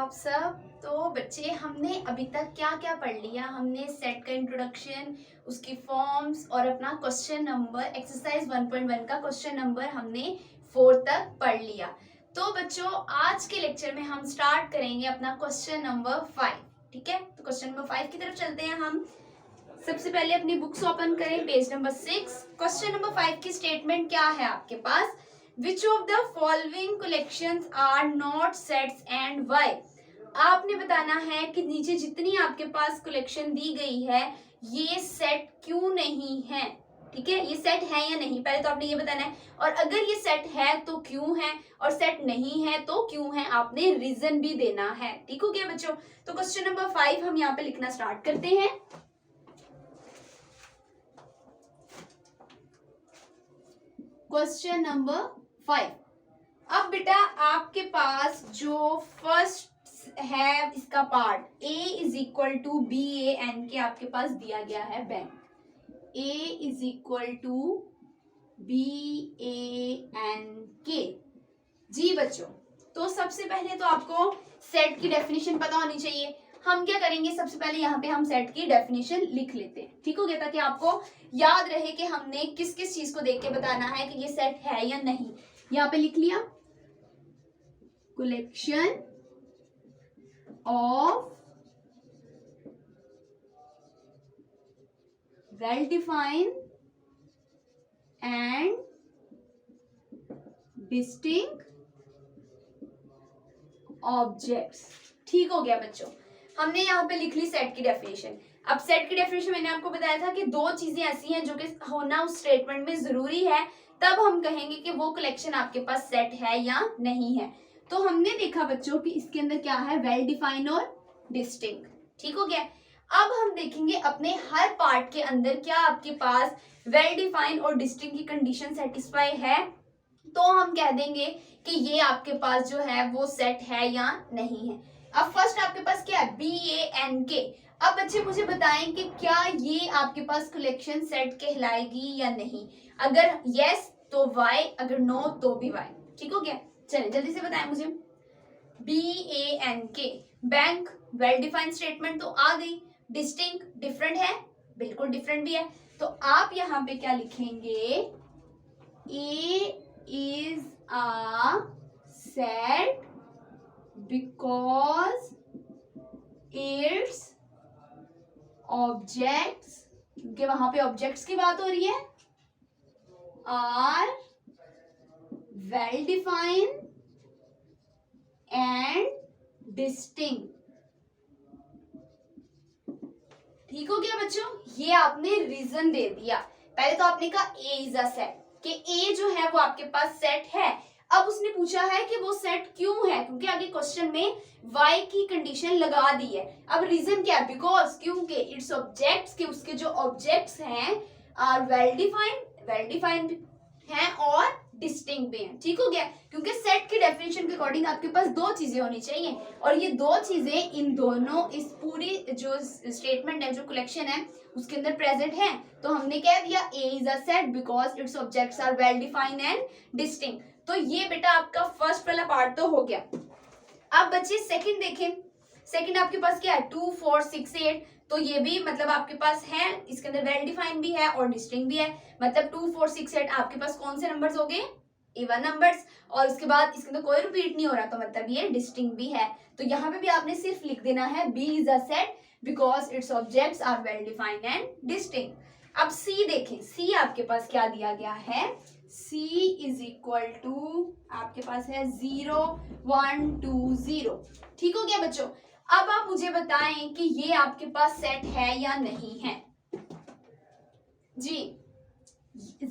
आप सब। तो बच्चे हमने अभी तक क्या क्या पढ़ लिया? हमने सेट का इंट्रोडक्शन, उसकी फॉर्म्स और अपना क्वेश्चन नंबर एक्सरसाइज 1.1 का क्वेश्चन नंबर हमने 4 तक पढ़ लिया। तो बच्चों आज के लेक्चर में हम स्टार्ट करेंगे अपना क्वेश्चन नंबर 5। ठीक है, तो क्वेश्चन नंबर 5 की तरफ चलते हैं हम। सबसे पहले अपनी बुक्स ओपन करें, पेज नंबर 6। क्वेश्चन नंबर 5 की स्टेटमेंट क्या है आपके पास? Which of the following collections are not sets and why? आपने बताना है कि नीचे जितनी आपके पास कलेक्शन दी गई है ये सेट क्यों नहीं है। ठीक है, ये सेट है या नहीं, पहले तो आपने ये बताना है। और अगर ये सेट है तो क्यों है, और सेट नहीं है तो क्यों है, आपने रीजन भी देना है। ठीक हो गया बच्चों? तो क्वेश्चन नंबर 5 हम यहाँ पे लिखना स्टार्ट करते हैं। Question number 5। अब बेटा आपके पास जो फर्स्ट है इसका part A is equal to BAN के आपके पास दिया गया है bank. A is equal to BAN के। जी बच्चों, तो सबसे पहले तो आपको सेट की डेफिनेशन पता होनी चाहिए। हम क्या करेंगे, सबसे पहले यहाँ पे हम सेट की डेफिनेशन लिख लेते हैं। ठीक हो गया, ताकि आपको याद रहे कि हमने किस किस चीज को देख के बताना है कि ये सेट है या नहीं। यहाँ पे लिख लिया, collection of well defined and distinct objects। ठीक हो गया बच्चों, हमने यहाँ पे लिख ली सेट की डेफिनेशन। अब सेट की डेफिनेशन मैंने आपको बताया था कि दो चीजें ऐसी हैं जो कि होना उस स्टेटमेंट में जरूरी है, तब हम कहेंगे कि वो कलेक्शन आपके पास सेट है या नहीं है। तो हमने देखा बच्चों कि इसके अंदर क्या है, वेल डिफाइंड और डिस्टिंक्ट। ठीक हो गया। अब हम देखेंगे अपने हर पार्ट के अंदर क्या आपके पास वेल डिफाइंड और डिस्टिंक्ट की कंडीशन सेटिस्फाई है, तो हम कह देंगे कि ये आपके पास जो है वो सेट है या नहीं है। अब फर्स्ट आपके पास क्या है, BANK। अब बच्चे मुझे बताएं कि क्या ये आपके पास कलेक्शन सेट कहलाएगी या नहीं। अगर यस तो वाई, अगर नो तो भी वाई। ठीक हो गया, चलिए जल्दी से बताएं मुझे। BANK bank, well defined statement तो आ गई। डिस्टिंक्ट डिफरेंट है, बिल्कुल डिफरेंट भी है। तो आप यहाँ पे क्या लिखेंगे, A is a set because its objects, क्योंकि वहां पे ऑब्जेक्ट्स की बात हो रही है, are well defined and distinct। ठीक हो गया बच्चों, ये आपने रीजन दे दिया। पहले तो आपने कहा A is a set, कि A जो है वो आपके पास सेट है। अब उसने पूछा है कि वो सेट क्यों है, क्योंकि आगे क्वेश्चन में Y की कंडीशन लगा दी है। अब रीजन क्या है, बिकॉज, क्योंकि इट्स ऑब्जेक्ट्स, के उसके जो ऑब्जेक्ट्स हैं आर वेल डिफाइंड हैं और डिस्टिंक्ट भी हैं। ठीक हो गया, क्योंकि सेट की डेफिनेशन के अकॉर्डिंग आपके पास दो चीजें होनी चाहिए, और ये दो चीजें इन दोनों, इस पूरी जो स्टेटमेंट है, जो कलेक्शन है, उसके अंदर प्रेजेंट है। तो हमने कह दिया A is a set because its objects are well defined and distinct। तो ये बेटा आपका फर्स्ट वाला पार्ट तो हो गया। अब बच्चे सेकंड देखें। सेकंड आपके पास क्या है, 2 4 6 8। तो ये भी मतलब आपके पास है, इसके अंदर वेल डिफाइंड भी है और डिस्टिंक्ट भी है। मतलब 2 4 6 8 आपके पास कौन से नंबर्स हो गए, इवन नंबर्स। और उसके बाद इसके अंदर कोई रिपीट नहीं हो रहा, तो मतलब ये डिस्टिंक्ट भी है। तो यहाँ पे भी आपने सिर्फ लिख देना है B is a set because its objects are well defined and distinct। अब C देखें, C आपके पास क्या दिया गया है, C इज इक्वल टू आपके पास है 0 1 2 0। ठीक हो गया बच्चों। अब आप मुझे बताएं कि ये आपके पास सेट है या नहीं है। जी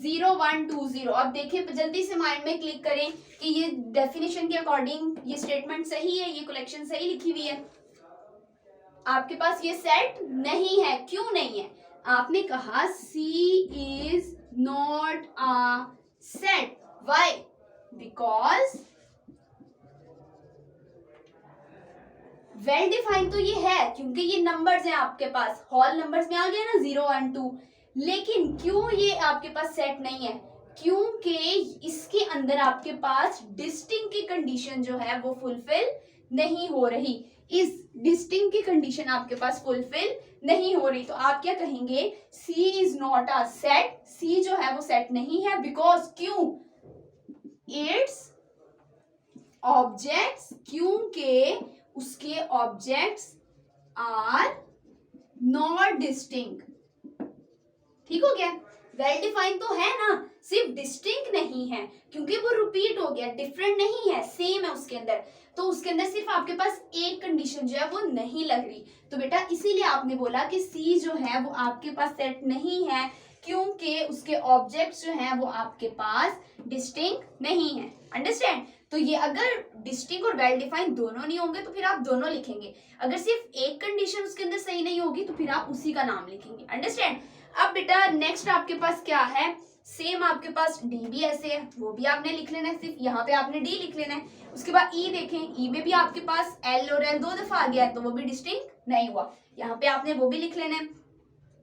0 1 2 0। अब देखिए जल्दी से माइंड में क्लिक करें कि ये डेफिनेशन के अकॉर्डिंग ये स्टेटमेंट सही है, ये कलेक्शन सही लिखी हुई है। आपके पास ये सेट नहीं है, क्यों नहीं है? आपने कहा C is not a set। Why? Because well defined तो ये है, क्योंकि ये नंबर्स हैं आपके पास, होल नंबर्स में आ गया ना 0 1 2। लेकिन क्यों ये आपके पास सेट नहीं है, क्योंकि इसके अंदर आपके पास डिस्टिंक्ट की कंडीशन जो है वो फुलफिल नहीं हो रही, इस डिस्टिंक्ट की कंडीशन आपके पास फुलफिल नहीं हो रही, तो आप क्या कहेंगे, सी इज नॉट अ सेट, सी जो है वो सेट नहीं है, बिकॉज क्यों, इट्स ऑब्जेक्ट्स, क्योंकि उसके ऑब्जेक्ट्स आर नॉट डिस्टिंक्ट। ठीक हो गया, वेल डिफाइंड तो है ना, सिर्फ डिस्टिंक्ट नहीं है, क्योंकि वो रिपीट हो गया, डिफरेंट नहीं है, सेम है उसके अंदर, तो उसके अंदर सिर्फ आपके पास एक कंडीशन जो है वो नहीं लग रही, तो बेटा इसीलिए आपने बोला कि सी जो है वो आपके पास सेट नहीं है, क्योंकि उसके ऑब्जेक्ट्स जो हैं वो आपके पास डिस्टिंक्ट नहीं है। अंडरस्टैंड, तो ये अगर डिस्टिंक्ट और वेल डिफाइंड दोनों नहीं होंगे तो फिर आप दोनों लिखेंगे, अगर सिर्फ एक कंडीशन उसके अंदर सही नहीं होगी तो फिर आप उसी का नाम लिखेंगे। अंडरस्टैंड। अब बेटा नेक्स्ट आपके पास क्या है, सेम आपके पास डी भी ऐसे है, वो भी आपने लिख लेना है, सिर्फ यहाँ पे आपने डी लिख लेना है। उसके बाद ई देखें, ई में भी आपके पास एल और एल 2 दफा आ गया है तो वो भी डिस्टिंक्ट नहीं हुआ, यहाँ पे आपने वो भी लिख लेना है।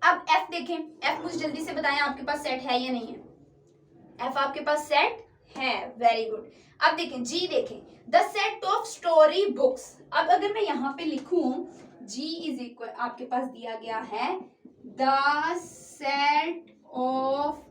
अब एफ देखें, एफ मुझे जल्दी से बताएं आपके पास सेट है या नहीं है, एफ आपके पास सेट है, वेरी गुड। अब देखें जी, देखें the set of story books, अब अगर मैं यहाँ पे लिखूं जी इज इक्वल, आपके पास दिया गया है the set of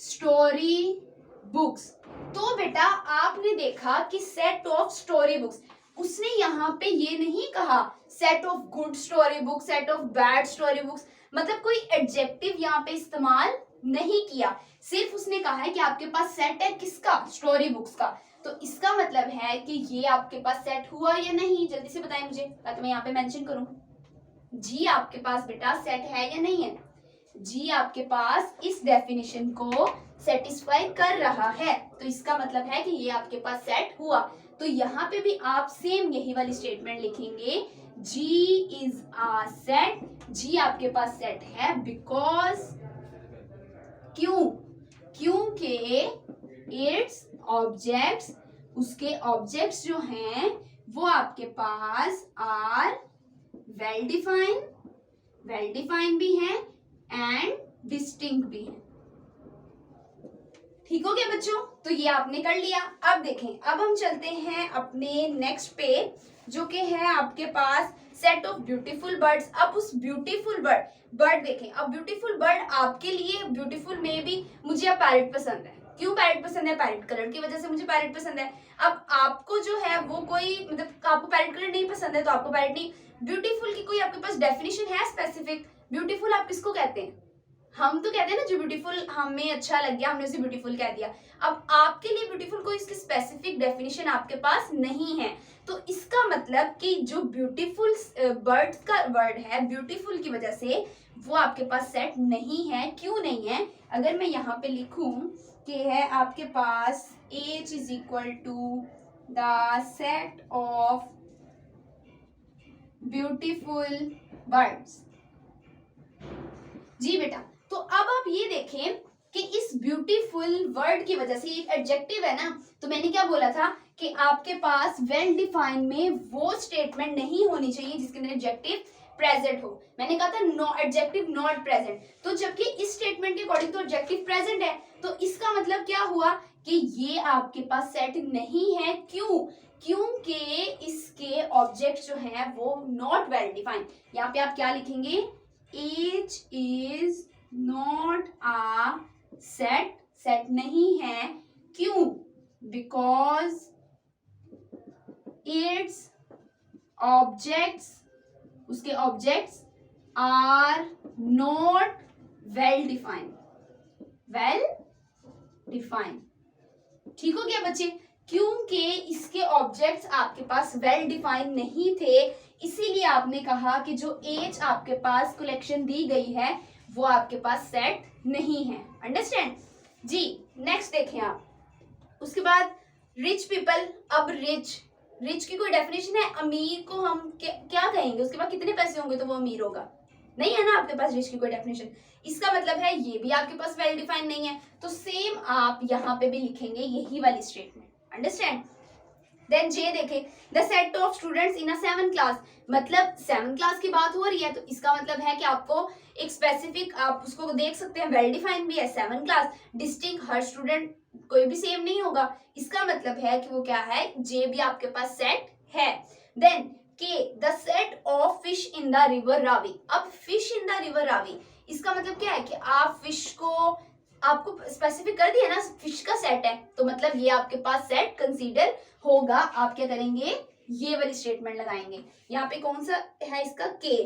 story books, तो बेटा आपने देखा कि सेट ऑफ स्टोरी बुक्स, उसने यहाँ पे ये नहीं कहा set of good story books, set of bad story books, मतलब कोई एडजेक्टिव यहाँ पे इस्तेमाल नहीं किया, सिर्फ उसने कहा है कि आपके पास सेट है किसका, स्टोरी बुक्स का, तो इसका मतलब है कि ये आपके पास सेट हुआ या नहीं, जल्दी से बताएं मुझे ताकि मैं यहाँ पे मेंशन करूं। जी आपके पास बेटा सेट है या नहीं है, जी आपके पास इस डेफिनेशन को सेटिस्फाई कर रहा है, तो इसका मतलब है कि ये आपके पास सेट हुआ, तो यहाँ पे भी आप सेम यही वाली स्टेटमेंट लिखेंगे, जी इज अ सेट, जी आपके पास सेट है बिकॉज, क्यों, क्योंकि इट्स ऑब्जेक्ट्स, उसके ऑब्जेक्ट्स जो हैं वो आपके पास are well defined, well defined भी हैं एंड डिस्टिंक्ट भी है। ठीक हो गया बच्चों, तो ये आपने कर लिया। अब देखें, अब हम चलते हैं अपने नेक्स्ट पे, जो कि है आपके पास सेट ऑफ ब्यूटीफुल बर्ड्स। अब उस ब्यूटीफुल बर्ड देखें, अब ब्यूटीफुल बर्ड आपके लिए ब्यूटीफुल में भी, मुझे अब पैरेट पसंद है, क्यों पैरेट पसंद है, पैरेट कलर की वजह से मुझे पैरेट पसंद है। अब आपको जो है वो कोई, मतलब आपको पैरेट कलर नहीं पसंद है तो आपको पैरेट नहीं। ब्यूटीफुल की कोई आपके पास डेफिनेशन है स्पेसिफिक, ब्यूटीफुल आप किसको कहते हैं, हम तो कहते हैं ना जो ब्यूटीफुल हमें अच्छा लग गया हमने उसे ब्यूटीफुल कह दिया। अब आपके लिए ब्यूटीफुल कोई इसकी स्पेसिफिक डेफिनेशन आपके पास नहीं है, तो इसका मतलब कि जो ब्यूटीफुल बर्ड का वर्ड है, ब्यूटीफुल की वजह से वो आपके पास सेट नहीं है। क्यों नहीं है, अगर मैं यहाँ पे लिखूं कि है आपके पास H is equal to the set of beautiful birds. जी बेटा, तो अब आप ये देखें कि इस ब्यूटीफुल वर्ड की वजह से, एक एडजेक्टिव है ना, तो मैंने क्या बोला था कि आपके पास वेल डिफाइंड में वो स्टेटमेंट नहीं होनी चाहिए जिसके अंदर एडजेक्टिव प्रेजेंट हो। मैंने कहा था नो एडजेक्टिव नॉट प्रेजेंट, तो जबकि इस स्टेटमेंट के अकॉर्डिंग तो एडजेक्टिव प्रेजेंट है, तो इसका मतलब क्या हुआ कि ये आपके पास सेट नहीं है। क्यों, क्योंकि इसके ऑब्जेक्ट जो हैं वो नॉट वेल डिफाइंड। यहाँ पे आप क्या लिखेंगे, H is not a set, set नहीं है, क्यों, because its objects, उसके objects are not well defined, well defined. ठीक हो गया बच्चे, क्योंकि इसके ऑब्जेक्ट्स आपके पास वेल डिफाइंड नहीं थे, इसीलिए आपने कहा कि जो एज आपके पास कलेक्शन दी गई है वो आपके पास सेट नहीं है। अंडरस्टैंड जी। नेक्स्ट देखें आप, उसके बाद रिच पीपल। अब रिच की कोई डेफिनेशन है, अमीर को हम क्या कहेंगे, उसके बाद कितने पैसे होंगे तो वो अमीर होगा, नहीं है ना आपके पास रिच की कोई डेफिनेशन। इसका मतलब है ये भी आपके पास वेल डिफाइंड नहीं है, तो सेम आप यहाँ पे भी लिखेंगे यही वाली स्टेटमेंट। अंडरस्टैंड। देन जे देखें, the set of students in a 7th class, मतलब 7th क्लास की बात हो रही है तो इसका मतलब है कि आपको एक स्पेसिफिक, आप उसको देख सकते हैं, वेल डिफाइन भी है 7th क्लास, डिस्टिंक्ट, हर स्टूडेंट कोई भी सेम नहीं होगा, इसका मतलब है कि वो क्या है, जे भी आपके पास सेट है। Then K, the set of fish in the river Ravi, अब fish in the river Ravi इसका मतलब क्या है कि आप फिश को, आपको स्पेसिफिक कर दिया ना, फिश का सेट है तो मतलब ये आपके पास सेट कंसीडर होगा। आप क्या करेंगे, ये वाली स्टेटमेंट लगाएंगे। यहाँ पे कौन सा है इसका, K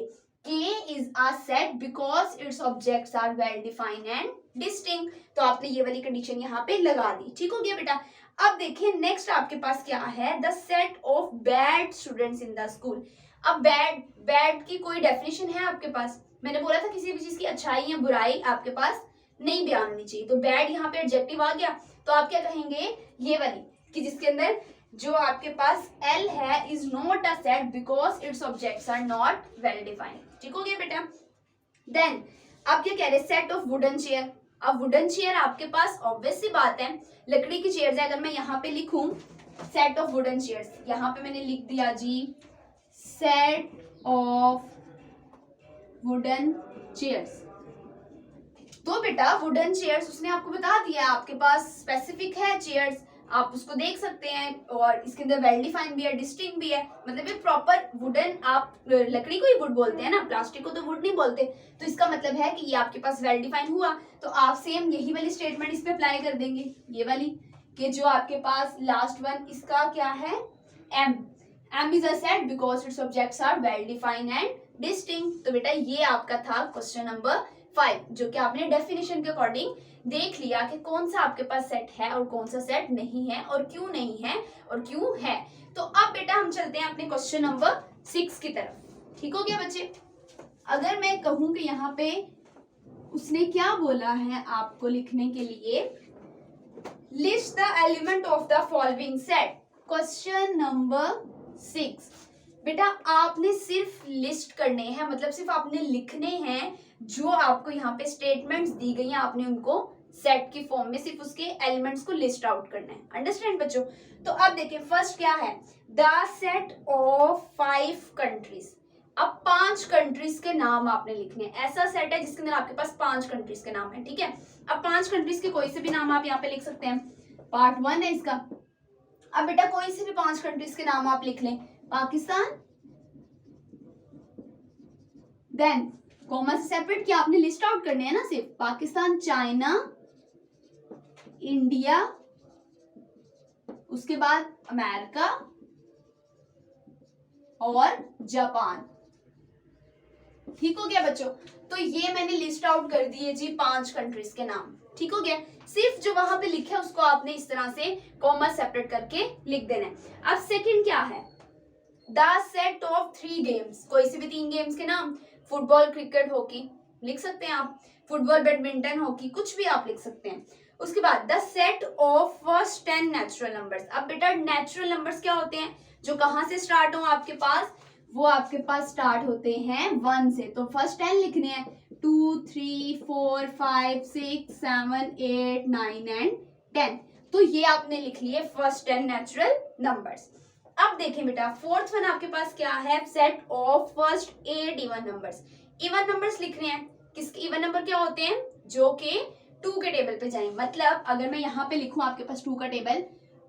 is a set because its objects are well defined and distinct, तो आपने ये वाली कंडीशन यहाँ पे लगा दी। ठीक हो गया बेटा। अब देखिए नेक्स्ट आपके पास क्या है, the set of bad students in the school. अब बैड की कोई डेफिनेशन है आपके पास, मैंने बोला था किसी भी चीज की अच्छाई या बुराई आपके पास नहीं बयान होनी चाहिए, तो बैड यहाँ पे एडजेक्टिव आ गया, तो आप क्या कहेंगे, ये वाली कि जिसके अंदर जो आपके पास एल है is not a set because its objects are not well defined. ठीक हो गया बेटा। देन आप क्या कह रहे हैं, सेट ऑफ वुडन चेयर। अब वुडन चेयर आपके पास ऑब्वियस सी बात है लकड़ी की चेयर है। अगर मैं यहाँ पे लिखूं सेट ऑफ वुडन चेयर्स, यहाँ पे मैंने लिख दिया जी सेट ऑफ वुडन चेयर्स, तो बेटा वुडन चेयर्स उसने आपको बता दिया, आपके पास स्पेसिफिक है चेयर्स, आप उसको देख सकते हैं, और इसके अंदर वेल डिफाइंड भी है, डिस्टिंक्ट भी है, मतलब ये प्रॉपर वुडन, आप लकड़ी को ही वुड बोलते हैं ना, प्लास्टिक को तो वुड नहीं बोलते, तो इसका मतलब है कि ये आपके पास वेल डिफाइंड हुआ। तो आप सेम यही वाली स्टेटमेंट इस पे अप्लाई कर देंगे, ये वाली, कि जो आपके पास लास्ट वन इसका क्या है, M is a set because its objects are well defined and distinct. तो बेटा ये आपका था क्वेश्चन नंबर 5, जो कि आपने डेफिनेशन के अकॉर्डिंग देख लिया कि कौन सा आपके पास सेट है और कौन सा सेट नहीं है, और क्यों नहीं है और क्यों है। तो अब बेटा हम चलते हैं अपने क्वेश्चन नंबर 6 की तरफ। ठीक हो गया बच्चे। अगर मैं कहूं कि यहाँ पे उसने क्या बोला है आपको लिखने के लिए, list the element of the following set, question number 6। बेटा आपने सिर्फ लिस्ट करने हैं, मतलब सिर्फ आपने लिखने हैं जो आपको यहाँ पे स्टेटमेंट्स दी गई हैं, आपने उनको सेट की फॉर्म में सिर्फ उसके एलिमेंट्स को लिस्ट आउट करना है। अंडरस्टैंड बच्चों। तो अब देखिए फर्स्ट क्या है, द सेट ऑफ 5 कंट्रीज। अब 5 कंट्रीज के नाम आपने लिखने हैं, ऐसा सेट है जिसके अंदर आपके पास 5 कंट्रीज के नाम है। ठीक है, अब 5 कंट्रीज के कोई से भी नाम आप यहाँ पे लिख सकते हैं, पार्ट 1 है इसका। अब बेटा कोई से भी 5 कंट्रीज के नाम आप लिख लें, पाकिस्तान, देन कॉमा से सेपरेट किया, आपने लिस्ट आउट करने हैं ना सिर्फ, पाकिस्तान, चाइना, इंडिया, उसके बाद अमेरिका और जापान। ठीक हो गया बच्चों। तो ये मैंने लिस्ट आउट कर दिए जी 5 कंट्रीज के नाम। ठीक हो गया, सिर्फ जो वहां पे लिखे उसको आपने इस तरह से कॉमा सेपरेट करके लिख देना है। अब सेकंड क्या है, द सेट ऑफ 3 गेम्स, कोई से भी 3 गेम्स के नाम, फुटबॉल, क्रिकेट, हॉकी लिख सकते हैं आप, फुटबॉल, बैडमिंटन, हॉकी, कुछ भी आप लिख सकते हैं। उसके बाद the set of first 10 natural numbers. अब बेटा नेचुरल नंबर्स क्या होते हैं, जो कहां से स्टार्ट हो आपके पास, वो आपके पास स्टार्ट होते हैं 1 से, तो फर्स्ट 10 लिखने हैं, 2, 3, 4, 5, 6, 7, 8, 9 एंड 10। तो ये आपने लिख लिए फर्स्ट 10 नेचुरल नंबर्स। अब देखें बेटा फोर्थ वन आपके पास क्या है, set of first 8 even numbers. Even numbers लिखने हैं, किसके इवन नंबर क्या होते हैं, जो कि 2 के टेबल पे जाएं। मतलब अगर मैं यहाँ पे लिखूं आपके पास 2 का table,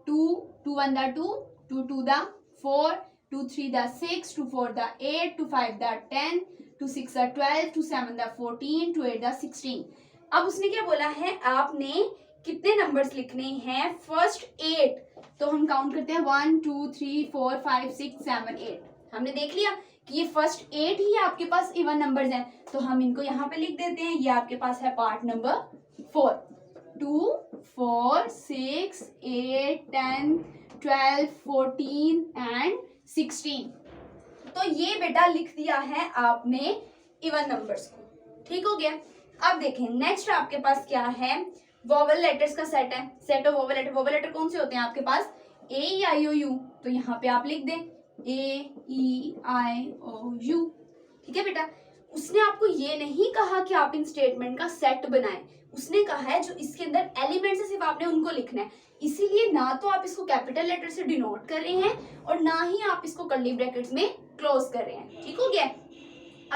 2, 2 1 the 2, 2 2 the 4, 2 3 the 6, 2 4 the 8, 2 5 the 10, 2 6 the 12, 2 7 the 14, 2 8 the 16। अब उसने क्या बोला है, आपने कितने नंबर्स लिखने हैं, फर्स्ट 8। तो हम काउंट करते हैं 1 2 3 4 5 6 7 8। हमने देख लिया कि ये फर्स्ट 8 ही आपके पास इवन नंबर्स हैं, तो हम इनको यहाँ पे लिख देते हैं। ये आपके पास है पार्ट नंबर 4, 2 4 6 8 10 12 14 एंड 16। तो ये बेटा लिख दिया है आपने इवन नंबर्स को। ठीक हो गया। अब देखें नेक्स्ट आपके पास क्या है, वोवेल लेटर्स का सेट है, set of vowel letter. Vowel letter कौन से होते हैं आपके पास, ए ई आई ओ यू, तो यहाँ पे आप लिख दें ए ई आई ओ यू। ठीक है बेटा। उसने आपको ये नहीं कहा कि आप इन स्टेटमेंट का सेट बनाएं, उसने कहा है जो इसके अंदर एलिमेंट्स है सिर्फ आपने उनको लिखना है। इसीलिए ना तो आप इसको कैपिटल लेटर से डिनोट कर रहे हैं और ना ही आप इसको कर्ली ब्रैकेट्स में क्लोज कर रहे हैं। ठीक हो गया?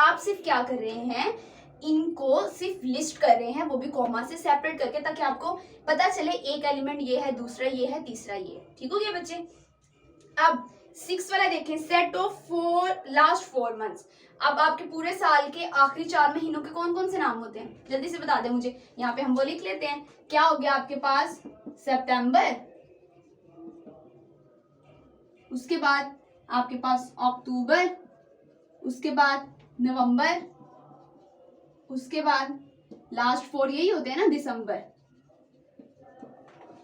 आप सिर्फ क्या कर रहे हैं, इनको सिर्फ लिस्ट कर रहे हैं, वो भी कॉमा से सेपरेट करके, ताकि आपको पता चले एक एलिमेंट ये है, दूसरा ये है, तीसरा ये है। ठीक हो गया बच्चे? अब 6 वाला देखें, सेट ऑफ लास्ट 4 मंथ्स। अब आपके पूरे साल के आखिरी 4 महीनों के कौन कौन से नाम होते हैं, जल्दी से बता दें मुझे। यहाँ पे हम वो लिख लेते हैं। क्या हो गया आपके पास? सितंबर, उसके बाद आपके पास अक्टूबर, उसके बाद नवंबर, उसके बाद लास्ट 4 यही होते हैं ना, दिसंबर।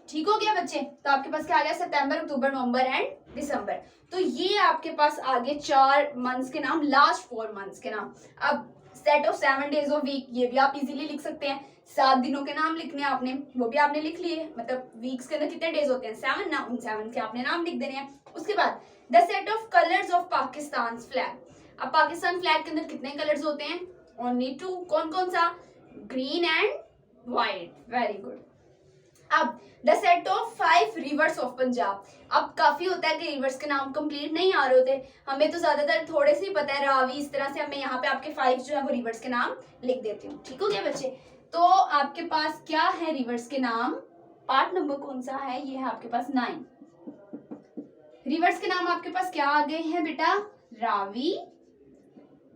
ठीक हो गया बच्चे? तो आपके पास क्या आ गया? सितंबर, अक्टूबर, नवंबर एंड दिसंबर। तो ये आपके पास आगे 4 मंथ्स के नाम, लास्ट 4 मंथ्स के नाम। अब set of 7 days of week, ये भी आप इजीली लिख सकते हैं। 7 दिनों के नाम लिखने हैं आपने, वो भी आपने लिख लिए। मतलब वीक्स के अंदर कितने डेज होते हैं? 7 ना, उन 7 के आपने नाम लिख देने हैं। उसके बाद the set of colours of Pakistan flag. अब पाकिस्तान फ्लैग के अंदर कितने कलर्स होते हैं? ओनली 2। कौन कौन सा? Green and white. Very good. अब the set of 5 rivers of Punjab. अब काफी होता है कि रिवर्स के नाम कंप्लीट नहीं आ रहे होते, हमें तो ज्यादातर थोड़े से ही पता है, रावी, इस तरह से हमें यहाँ पे आपके 5 जो है वो रिवर्स के नाम लिख देती हूँ। ठीक हो गया बच्चे? तो आपके पास क्या है रिवर्स के नाम? पार्ट नंबर कौन सा है? ये है आपके पास 9। रिवर्स के नाम आपके पास क्या आ गए हैं बेटा? रावी,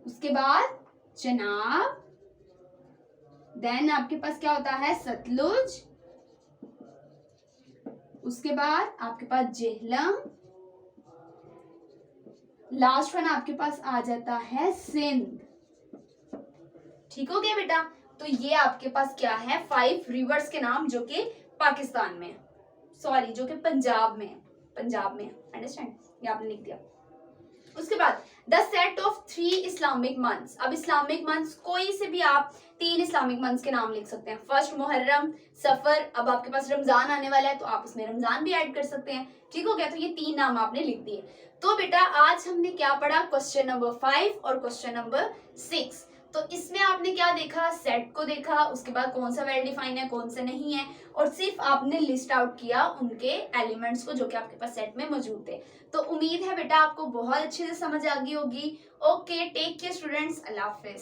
उसके बाद चनाब, देन आपके पास क्या होता है? सतलुज, उसके बाद आपके पास जेहलम, लास्ट वन आपके पास आ जाता है सिंध। ठीक हो गया बेटा? तो ये आपके पास क्या है? 5 रिवर्स के नाम जो कि पाकिस्तान में, सॉरी जो कि पंजाब में, पंजाब में। अंडरस्टैंड? ये आपने लिख दिया। उसके बाद the set of 3 Islamic months. अब इस्लामिक मंथ्स कोई से भी आप 3 इस्लामिक मंथ्स के नाम लिख सकते हैं। फर्स्ट मुहर्रम, सफर, अब आपके पास रमजान आने वाला है तो आप उसमें रमजान भी ऐड कर सकते हैं। ठीक हो गया? तो ये 3 नाम आपने लिख दिए। तो बेटा आज हमने क्या पढ़ा? क्वेश्चन नंबर 5 और क्वेश्चन नंबर 6। तो इसमें आपने क्या देखा? सेट को देखा, उसके बाद कौन सा वेल डिफाइन है, कौन सा नहीं है, और सिर्फ आपने लिस्ट आउट किया उनके एलिमेंट्स को जो कि आपके पास सेट में मौजूद थे। तो उम्मीद है बेटा आपको बहुत अच्छे से समझ आ गई होगी। ओके, टेक केयर स्टूडेंट्स, अल्लाह हाफिज।